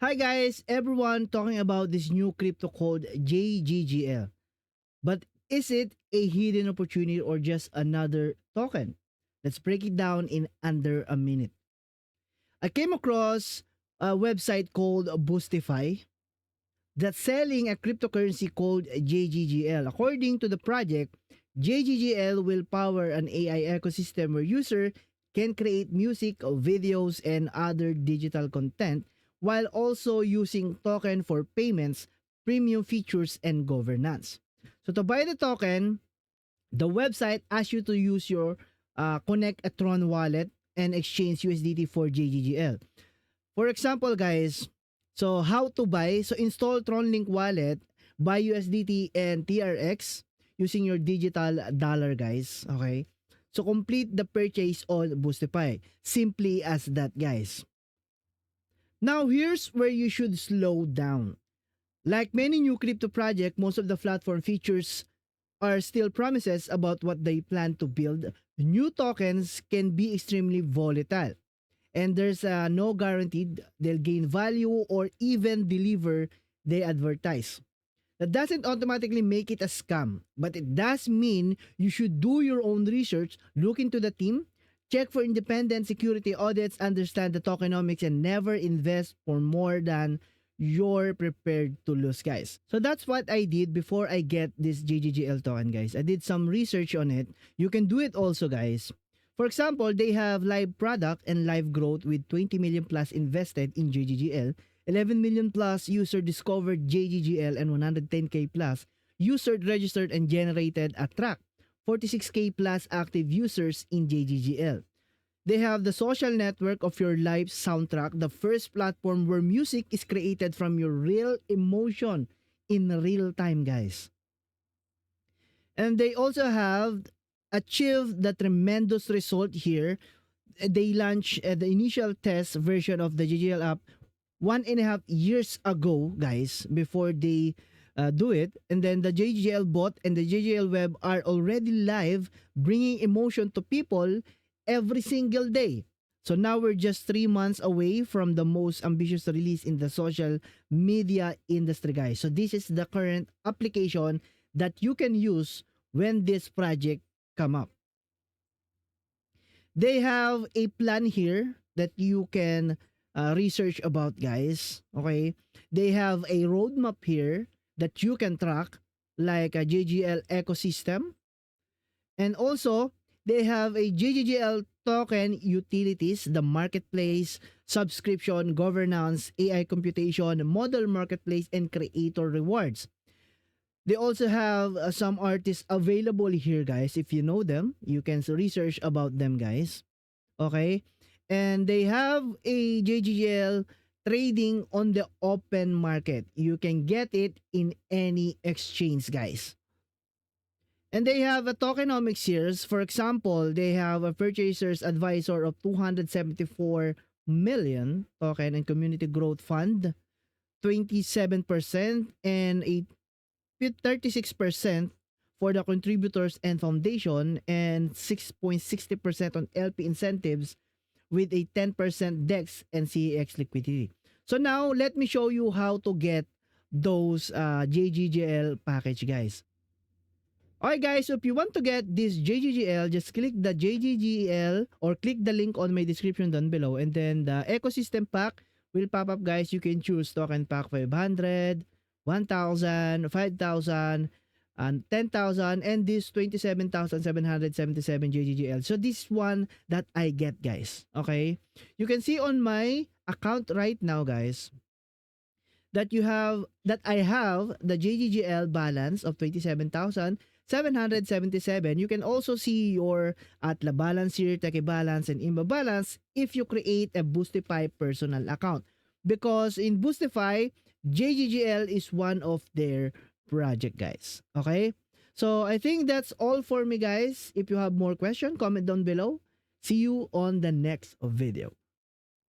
Hi guys, everyone talking about this new crypto called JGGL. But is it a hidden opportunity or just another token? Let's break it down in under a minute. I came across a website called Boostify that's selling a cryptocurrency called JGGL. According to the project, JGGL will power an AI ecosystem where user can create music, videos, and other digital content while also using token for payments, premium features, and governance. So to buy the token, the website asks you to use your Connect a Tron wallet and exchange USDT for JGGL. For example, guys, so how to buy? So install TronLink wallet, buy USDT and TRX using your digital dollar, guys. Okay? So complete the purchase on Boostify. Simply as that, guys. Now, here's where you should slow down. Like many new crypto projects, most of the platform features are still promises about what they plan to build. New tokens can be extremely volatile, and there's no guaranteed they'll gain value or even deliver they advertise. That doesn't automatically make it a scam, but it does mean you should do your own research, look into the team, check for independent security audits, understand the tokenomics, and never invest for more than you're prepared to lose, guys. So that's what I did before I get this JGGL token, guys. I did some research on it. You can do it also, guys. For example, they have live product and live growth with 20 million plus invested in JGGL, 11 million plus user discovered JGGL, and 110k plus user registered and generated a track, 46k plus active users in JGGL. They have the social network of your life soundtrack, the first platform where music is created from your real emotion in real time, guys. And they also have achieved the tremendous result here. They launched the initial test version of the JGL app 1.5 years ago, guys, before they do it. And then the JGL bot and the JGL web are already live, bringing emotion to people every single day. So now we're just 3 months away from the most ambitious release in the social media industry, guys. So this is the current application that you can use when this project come up. They have a plan here that you can research about, guys. Okay, they have a roadmap here that you can track, like a JGL ecosystem, and also they have a JGGL token utilities, the marketplace, subscription, governance, AI computation, model marketplace, and creator rewards. They also have some artists available here, guys. If you know them, you can research about them, guys. Okay? And they have a JGL trading on the open market. You can get it in any exchange, guys. And they have a tokenomics here. For example, they have a purchaser's advisor of 274 million token and community growth fund, 27%, and a 36% for the contributors and foundation, and 6.60% on LP incentives with a 10% DEX and CEX liquidity. So now let me show you how to get those JGGL package, guys. Alright guys, so if you want to get this JGGL, just click the JGGL or click the link on my description down below, and then the ecosystem pack will pop up, guys. You can choose token pack 500, 1,000, 5,000, and 10,000, and this 27,777 JGGL. So this one that I get, guys. Okay? You can see on my account right now, guys, that I have the JGGL balance of 27,777. You can also see your Atla balance here, Teke balance, and Imba balance if you create a Boostify personal account. Because in Boostify, JGGL is one of their project, guys. Okay? So I think that's all for me, guys. If you have more question, comment down below. See you on the next video.